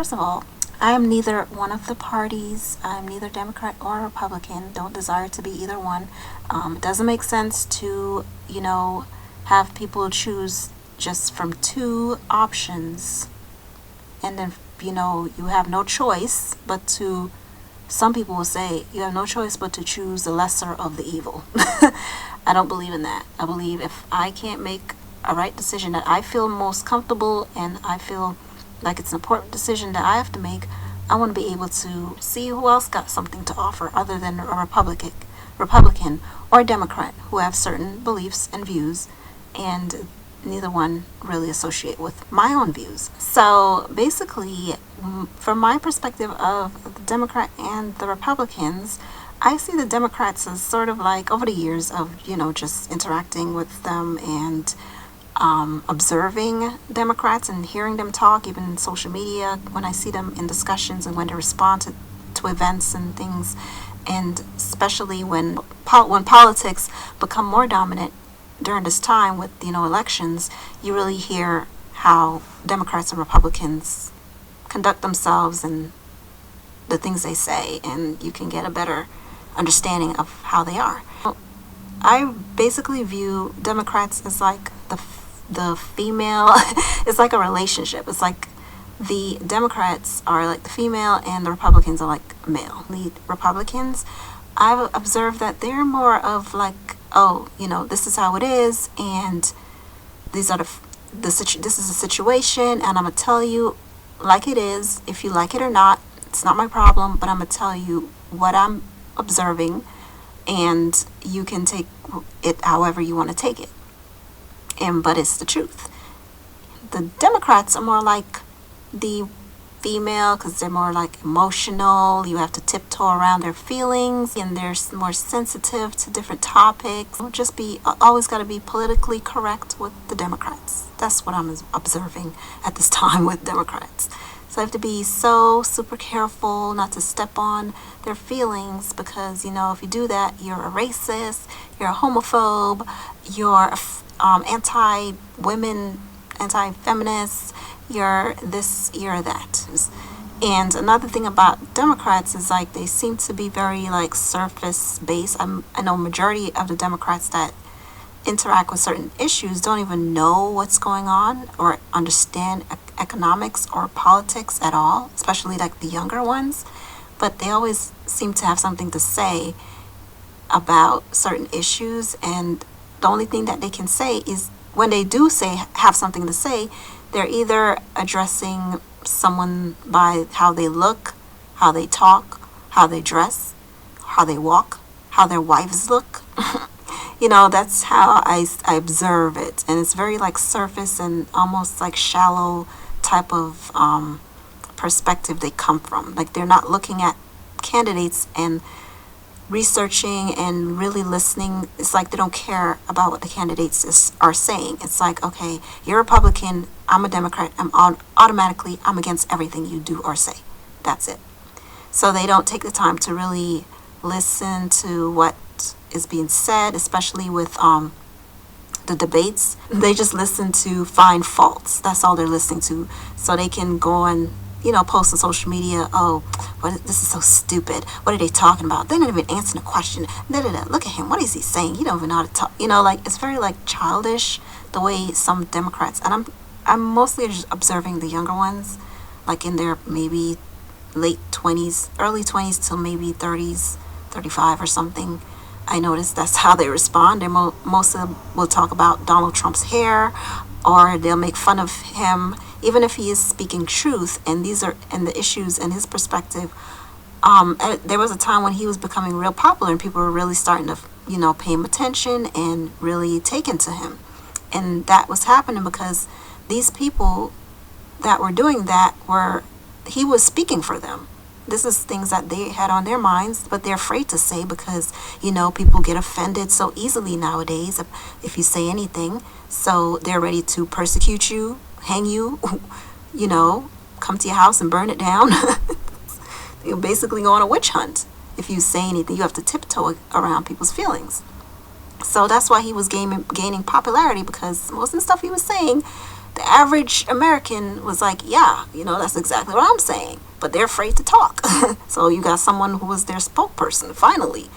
First of all, I am neither one of the parties. I'm neither Democrat or Republican. Don't desire to be either one. It doesn't make sense to, have people choose just from two options, and then, you have no choice but to. Some people will say you have no choice but to choose the lesser of the evil. I don't believe in that. I believe if I can't make a right decision that I feel most comfortable and I feel like it's an important decision that I have to make, I want to be able to see who else got something to offer other than a Republican or a Democrat who have certain beliefs and views, and neither one really associate with my own views. So basically, from my perspective of the Democrat and the Republicans, I see the Democrats as sort of like, over the years of, just interacting with them and observing Democrats and hearing them talk, even in social media, when I see them in discussions and when they respond to events and things, and especially when politics become more dominant during this time with, elections, you really hear how Democrats and Republicans conduct themselves and the things they say, and you can get a better understanding of how they are. I basically view Democrats as like the female. It's like a relationship. It's like the Democrats are like the female and the Republicans are like male. The Republicans, I've observed that they're more of like, oh, this is how it is, and these are this is a situation, and I'm gonna tell you like it is. If you like it or not, it's not my problem, but I'm gonna tell you what I'm observing, and you can take it however you want to take it. But it's the truth. The Democrats are more like the female because they're more like emotional. You have to tiptoe around their feelings, and they're more sensitive to different topics. Always got to be politically correct with the Democrats. That's what I'm observing at this time with Democrats. So I have to be so super careful not to step on their feelings, because, if you do that, you're a racist, you're a homophobe, you're anti-women, anti-feminist, you're this, you're that. And another thing about Democrats is like they seem to be very like surface based. I know majority of the Democrats that interact with certain issues don't even know what's going on or understand economics or politics at all, especially like the younger ones. But they always seem to have something to say about certain issues, and the only thing that they can say is when they do have something to say, they're either addressing someone by how they look, how they talk, how they dress, how they walk, how their wives look. That's how I observe it. And it's very like surface and almost like shallow type of perspective they come from. Like they're not looking at candidates and researching and really listening. It's like they don't care about what the candidates are saying. It's like, okay, you're a Republican, I'm a Democrat, I'm against everything you do or say. That's it. So they don't take the time to really listen to what is being said, especially with the debates. They just listen to find faults. That's all they're listening to. So they can go and post on social media, oh, this is so stupid. What are they talking about? They're not even answering the question. Look at him. What is he saying? He don't even know how to talk. Like it's very like childish the way some Democrats, and I'm mostly just observing the younger ones, like in their maybe late 20s, early 20s till maybe 30s, 35 or something. I noticed that's how they respond. Most of them will talk about Donald Trump's hair, or they'll make fun of him, even if he is speaking truth. And these are and the issues and his perspective. There was a time when he was becoming real popular, and people were really starting to, pay him attention and really taken to him. And that was happening because these people that were doing that he was speaking for them. This is things that they had on their minds, but they're afraid to say because, people get offended so easily nowadays if you say anything. So they're ready to persecute you, hang you, come to your house and burn it down. You're basically go on a witch hunt. If you say anything, you have to tiptoe around people's feelings. So that's why he was gaining popularity, because most of the stuff he was saying, The average American was like, yeah, that's exactly what I'm saying. But they're afraid to talk. So you got someone who was their spokesperson, finally,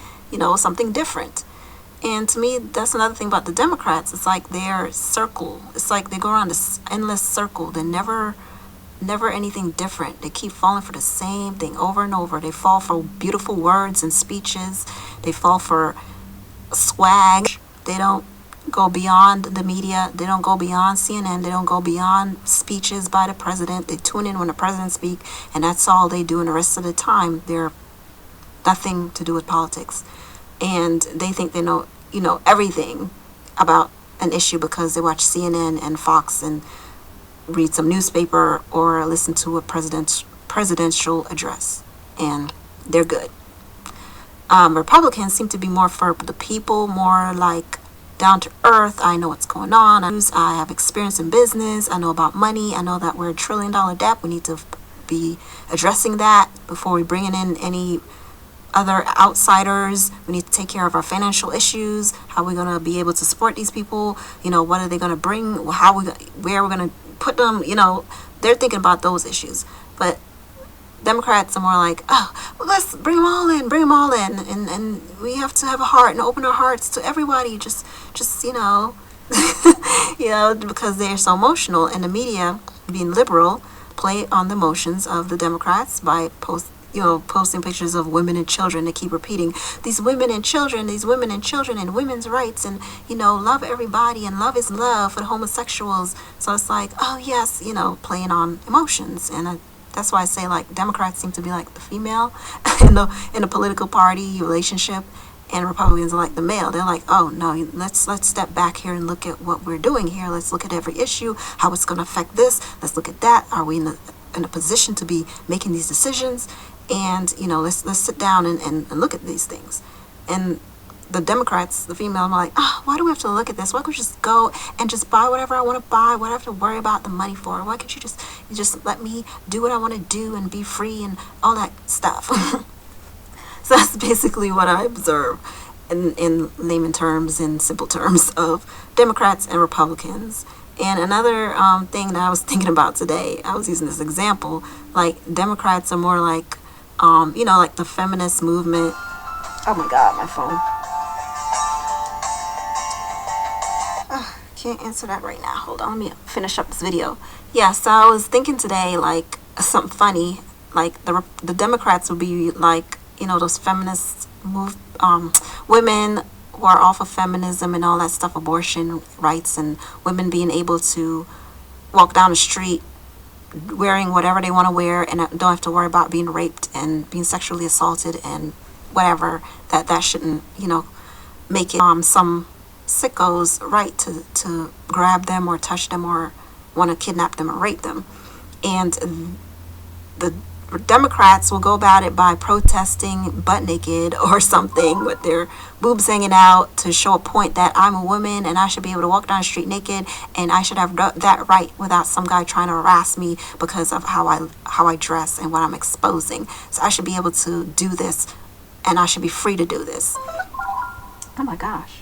something different. And to me, that's another thing about the Democrats. It's like their circle. It's like they go around this endless circle. They never anything different. They keep falling for the same thing over and over. They fall for beautiful words and speeches. They fall for swag. They don't go beyond the media. They don't go beyond CNN. They don't go beyond speeches by the president. They tune in when the president speaks, and that's all they do. And the rest of the time, they're nothing to do with politics. And they think they know, everything about an issue because they watch CNN and Fox and read some newspaper or listen to a presidential address, and they're good. Republicans seem to be more for the people, more like down to earth. I know what's going on. I have experience in business. I know about money. I know that we're $1 trillion debt. We need to be addressing that before we bring in any other outsiders. We need to take care of our financial issues. How are we going to be able to support these people? What are they going to bring? Where are we going to put them? They're thinking about those issues. But Democrats are more like, oh, well, let's bring them all in, and we have to have a heart and open our hearts to everybody. Just because they're so emotional, and the media, being liberal, play on the emotions of the Democrats by posting pictures of women and children. They keep repeating these women and children, and women's rights, and love everybody, and love is love for the homosexuals. So it's like, oh yes, playing on emotions. And that's why I say, like, Democrats seem to be like the female in the political party relationship, and Republicans are like the male. They're like, oh no, let's step back here and look at what we're doing here. Let's look at every issue, how it's going to affect this. Let's look at that. Are we in a position to be making these decisions? And let's sit down and look at these things. And the Democrats, the female, I'm like, why do we have to look at this? Why can't we just go and just buy whatever I want to buy? What do I have to worry about the money for? Why can't you just let me do what I want to do and be free and all that stuff? So that's basically what I observe in layman terms, in simple terms, of Democrats and Republicans. And another thing that I was thinking about today, I was using this example, like Democrats are more like, like the feminist movement. Oh my God, my phone. Can't answer that right now. Hold on, let me finish up this video. Yeah, so I was thinking today, like, something funny, like the Democrats would be like, those feminist women who are all for feminism and all that stuff, abortion rights, and women being able to walk down the street wearing whatever they want to wear and don't have to worry about being raped and being sexually assaulted and whatever. That shouldn't, make it some sicko's right to grab them or touch them or want to kidnap them or rape them. And the Democrats will go about it by protesting butt naked or something with their boobs hanging out to show a point that I'm a woman and I should be able to walk down the street naked and I should have that right without some guy trying to harass me because of how I dress and what I'm exposing. So I should be able to do this and I should be free to do this. Oh my gosh.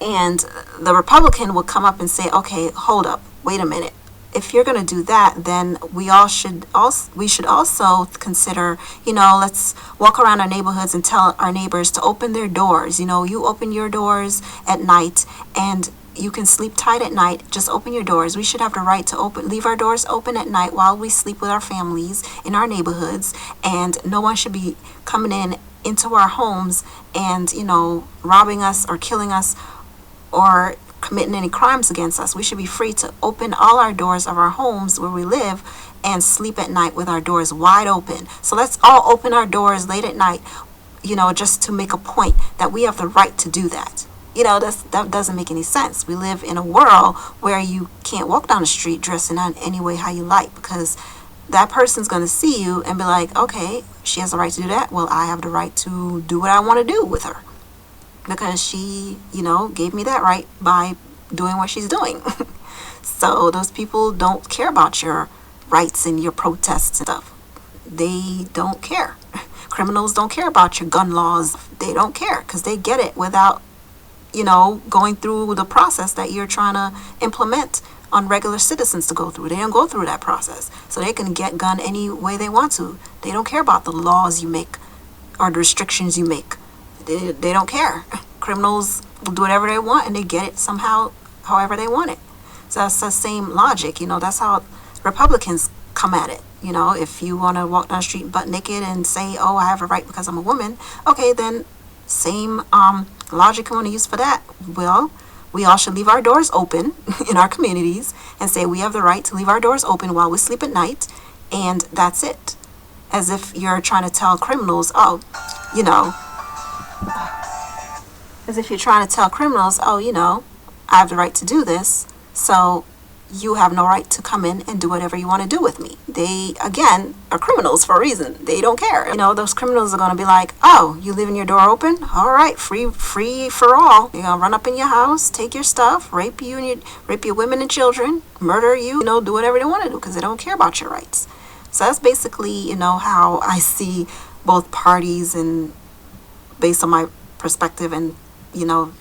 And the Republican will come up and say, okay, hold up, wait a minute. If you're going to do that, then we should also consider, let's walk around our neighborhoods and tell our neighbors to open their doors. You open your doors at night and you can sleep tight at night. Just open your doors. We should have the right to leave our doors open at night while we sleep with our families in our neighborhoods. And no one should be coming into our homes and, robbing us or killing us or committing any crimes against us. We should be free to open all our doors of our homes where we live and sleep at night with our doors wide open. So let's all open our doors late at night, just to make a point that we have the right to do that. That doesn't make any sense. We live in a world where you can't walk down the street dressing on any way how you like, because that person's going to see you and be like, okay, she has the right to do that. Well, I have the right to do what I want to do with her, because she, gave me that right by doing what she's doing. So those people don't care about your rights and your protests and stuff. They don't care. Criminals don't care about your gun laws. They don't care because they get it without, going through the process that you're trying to implement on regular citizens to go through. They don't go through that process. So they can get gun any way they want to. They don't care about the laws you make or the restrictions you make. They don't care. Criminals will do whatever they want and they get it somehow, however they want it. So that's the same logic, that's how Republicans come at it. If you want to walk down the street butt naked and say, oh, I have a right because I'm a woman, okay, then same logic you want to use for that. Well, we all should leave our doors open in our communities and say we have the right to leave our doors open while we sleep at night, and that's it. As if you're trying to tell criminals, as if you're trying to tell criminals, I have the right to do this, so you have no right to come in and do whatever you want to do with me. They, again, are criminals for a reason. They don't care. Those criminals are going to be like, oh, you leaving your door open? All right, free for all. You're going to run up in your house, take your stuff, rape your women and children, murder you, do whatever they want to do because they don't care about your rights. So that's basically, how I see both parties, and based on my perspective and,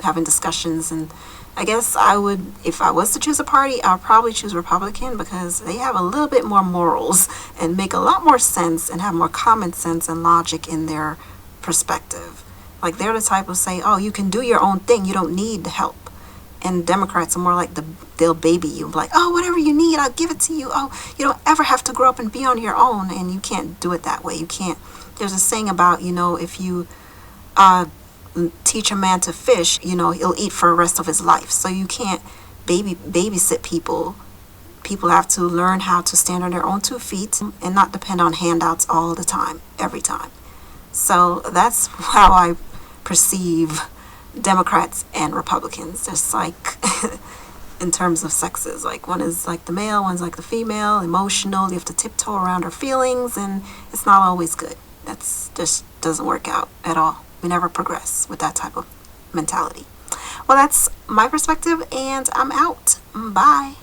having discussions. And I guess I would, if I was to choose a party, I would probably choose Republican because they have a little bit more morals and make a lot more sense and have more common sense and logic in their perspective. Like they're the type of say, oh, you can do your own thing. You don't need help. And Democrats are more like they'll baby you, like, oh, whatever you need, I'll give it to you. Oh, you don't ever have to grow up and be on your own, and you can't do it that way. You can't. There's a saying about, if you teach a man to fish, he'll eat for the rest of his life. So you can't babysit people. People have to learn how to stand on their own 2 feet and not depend on handouts all the time, every time. So that's how I perceive Democrats and Republicans, just like in terms of sexes. Like one is like the male, one's like the female, emotional. You have to tiptoe around our feelings, and it's not always good. That's just doesn't work out at all. We never progress with that type of mentality. Well, that's my perspective, and I'm out. Bye.